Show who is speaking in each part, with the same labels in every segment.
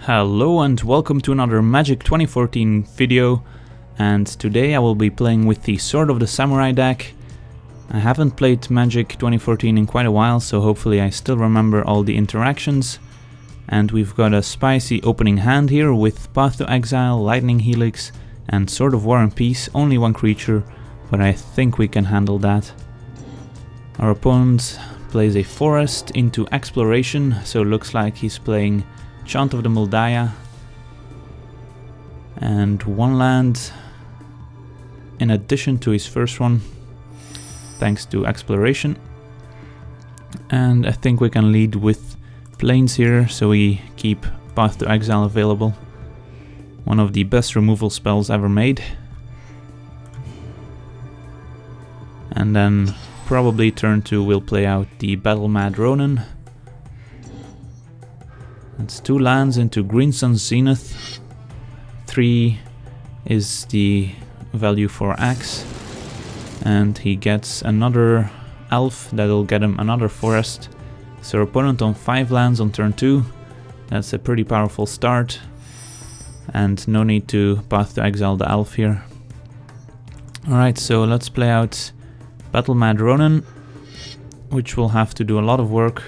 Speaker 1: Hello and welcome to another Magic 2014 video, and today I will be playing with the Sword of the Samurai deck. I haven't played Magic 2014 in quite a while, so hopefully I still remember all the interactions. And we've got a spicy opening hand here with Path to Exile, Lightning Helix and Sword of War and Peace. Only one creature, but I think we can handle that. Our opponent plays a forest into Exploration, so it looks like he's playing Chant of the Muldaya and one land in addition to his first one, thanks to Exploration. And I think we can lead with Plains here, so we keep Path to Exile available. One of the best removal spells ever made. And then probably turn 2 we'll play out the Battle Mad Ronin. It's 2 lands into Green Sun's Zenith. 3 is the value for Axe. And he gets another elf that'll get him another forest. So our opponent on 5 lands on turn 2. That's a pretty powerful start. And no need to Path to Exile the elf here. Alright, so let's play out Battle Mad Ronin, which will have to do a lot of work.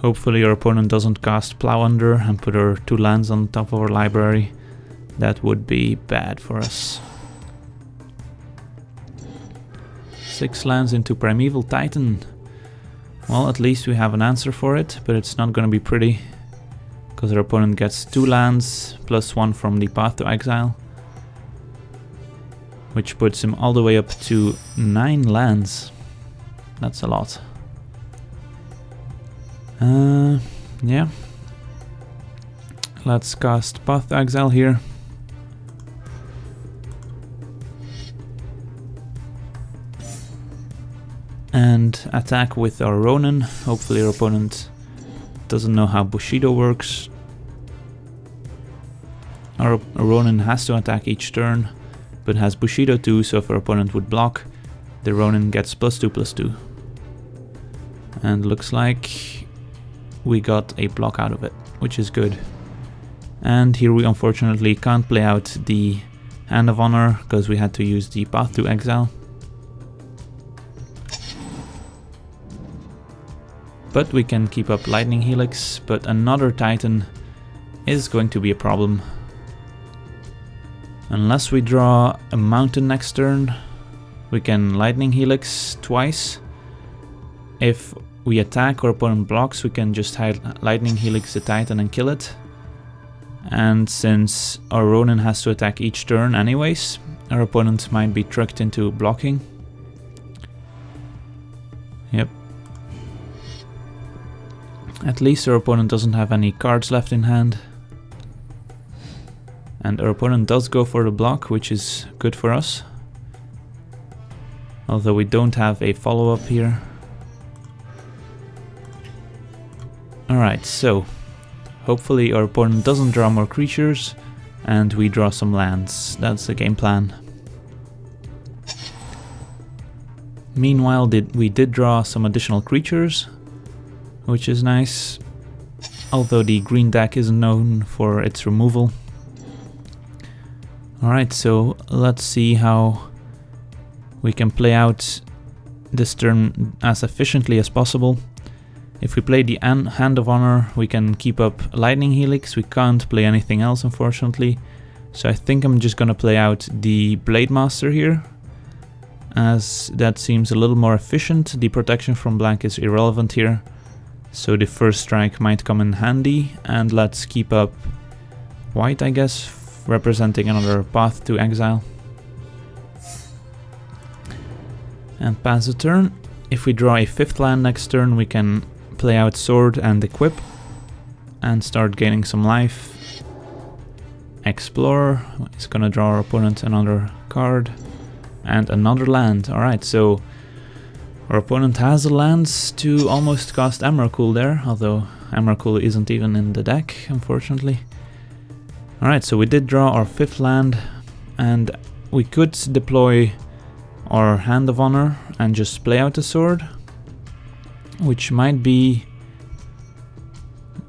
Speaker 1: Hopefully our opponent doesn't cast Plow Under and put our 2 lands on top of our library. That would be bad for us. 6 lands into Primeval Titan. Well, at least we have an answer for it, but it's not gonna be pretty, because our opponent gets 2 lands plus 1 from the Path to Exile, which puts him all the way up to 9 lands. That's a lot. Yeah. Let's cast Path to Exile here. And attack with our Ronin. Hopefully our opponent doesn't know how Bushido works. Our Ronin has to attack each turn, but has Bushido too, so if our opponent would block, the Ronin gets +2/+2. And looks like we got a block out of it, which is good. And here we unfortunately can't play out the Hand of Honor, because we had to use the Path to Exile. But we can keep up Lightning Helix, but another Titan is going to be a problem. Unless we draw a mountain next turn, we can Lightning Helix twice. If we attack or opponent blocks, we can just Lightning Helix the Titan and kill it. And since our Ronin has to attack each turn anyways, our opponent might be tricked into blocking. Yep. At least our opponent doesn't have any cards left in hand. And our opponent does go for the block, which is good for us. Although we don't have a follow-up here. Alright, so hopefully our opponent doesn't draw more creatures and we draw some lands. That's the game plan. Meanwhile, we did draw some additional creatures, which is nice, although the green deck isn't known for its removal. Alright, so let's see how we can play out this turn as efficiently as possible. If we play the Hand of Honor, we can keep up Lightning Helix. We can't play anything else, unfortunately. So I think I'm just gonna play out the Blade Master here, as that seems a little more efficient. The protection from blank is irrelevant here, so the first strike might come in handy. And let's keep up white, I guess, representing another Path to Exile. And pass the turn. If we draw a 5th land next turn, we can play out Sword and Equip and start gaining some life. Explore is gonna draw our opponent another card and another land. Alright, so our opponent has the lands to almost cast Emrakul there, although Emrakul isn't even in the deck, unfortunately. Alright, so we did draw our 5th land, and we could deploy our Hand of Honor and just play out the sword, which might be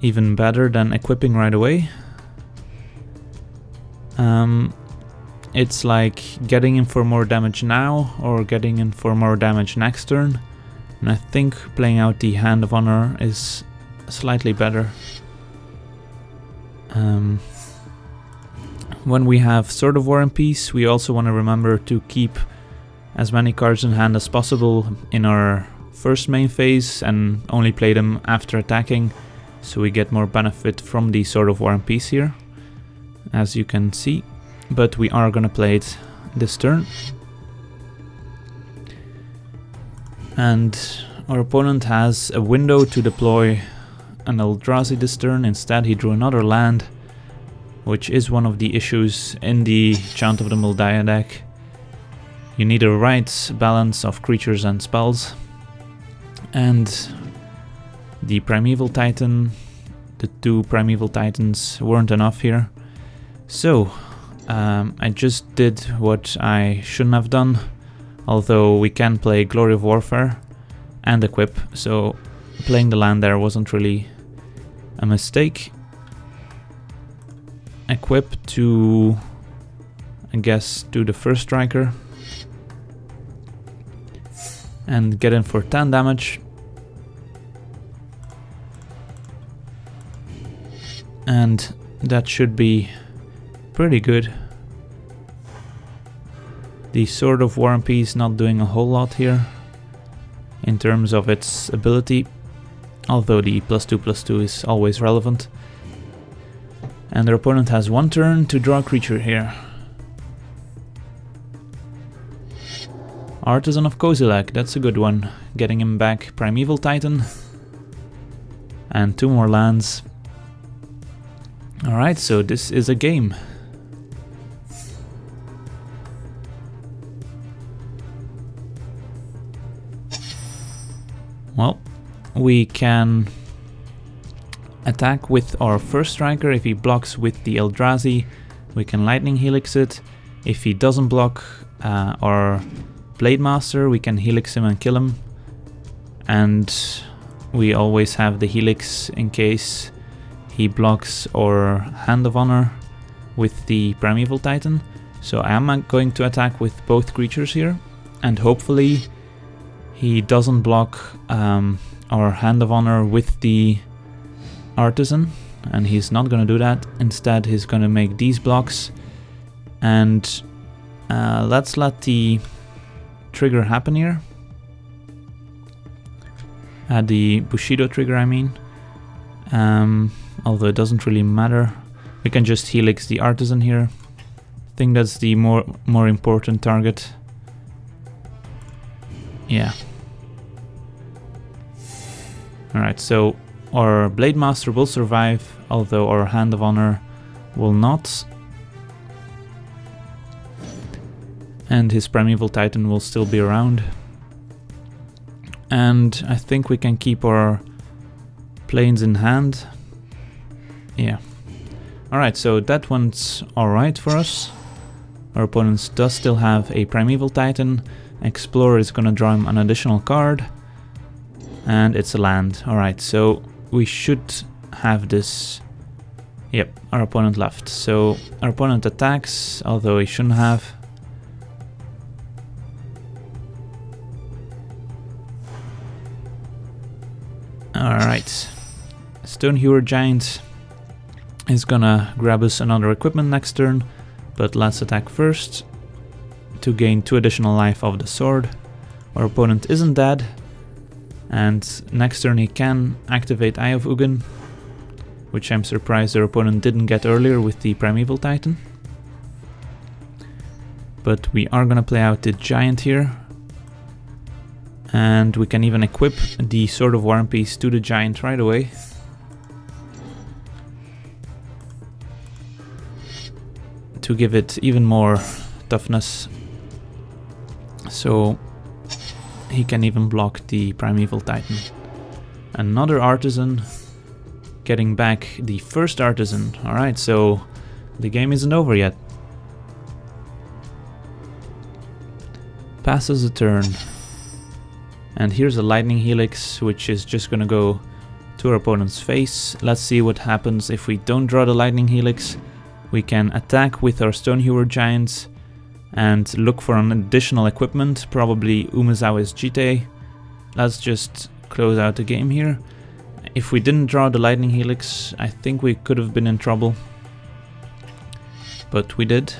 Speaker 1: even better than equipping right away. It's like getting in for more damage now or getting in for more damage next turn. And I think playing out the Hand of Honor is slightly better. When we have Sword of War and Peace, we also want to remember to keep as many cards in hand as possible in our first main phase and only play them after attacking, so we get more benefit from the Sword of War and Peace here, as you can see. But we are gonna play it this turn. And our opponent has a window to deploy an Eldrazi this turn. Instead he drew another land, which is one of the issues in the Chant of the Moldiah deck. You need a right balance of creatures and spells. And the Primeval Titan, the 2 Primeval Titans weren't enough here. So I just did what I shouldn't have done, although we can play Glory of Warfare and equip, so playing the land there wasn't really a mistake. Equip to, I guess, do the first striker and get in for 10 damage. And that should be pretty good. The Sword of War and Peace not doing a whole lot here in terms of its ability, although the +2/+2 is always relevant. And their opponent has 1 turn to draw a creature here. Artisan of Kozilek, that's a good one. Getting him back Primeval Titan. And 2 more lands. Alright, so this is a game. Well, we can attack with our first striker. If he blocks with the Eldrazi, we can Lightning Helix it. If he doesn't block our Blade Master, we can Helix him and kill him. And we always have the Helix in case he blocks our Hand of Honor with the Primeval Titan. So I am going to attack with both creatures here, and hopefully he doesn't block our Hand of Honor with the Artisan, and he's not gonna do that. Instead he's gonna make these blocks, and let's let the trigger happen here. The Bushido trigger, I mean. Although it doesn't really matter. We can just Helix the Artisan here. I think that's the more important target. Yeah. Alright, so our Blade Master will survive, although our Hand of Honor will not. And his Primeval Titan will still be around. And I think we can keep our planes in hand. Yeah. Alright, so that one's alright for us. Our opponent does still have a Primeval Titan. Explorer is gonna draw him an additional card. And it's a land. Alright, so we should have this. Yep, our opponent left. So our opponent attacks, although he shouldn't have. Alright. Stonehewer Giant is gonna grab us another equipment next turn, but let's attack first to gain 2 additional life of the sword. Our opponent isn't dead, and next turn he can activate Eye of Ugin, which I'm surprised their opponent didn't get earlier with the Primeval Titan. But we are gonna play out the Giant here, and we can even equip the Sword of War and Peace to the Giant right away. To give it even more toughness. So he can even block the Primeval Titan. Another Artisan, getting back the first Artisan. Alright, so the game isn't over yet. Passes a turn. And here's a Lightning Helix, which is just gonna go to our opponent's face. Let's see what happens if we don't draw the Lightning Helix. We can attack with our Stonehewer Giants and look for an additional equipment, probably Umezawa's Jite. Let's just close out the game here. If we didn't draw the Lightning Helix, I think we could have been in trouble. But we did.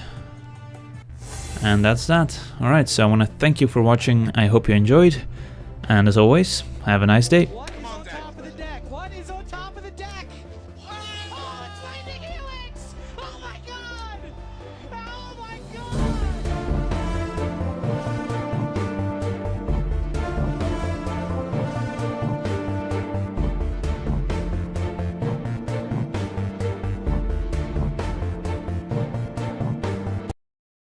Speaker 1: And that's that. Alright, so I want to thank you for watching. I hope you enjoyed. And as always, have a nice day.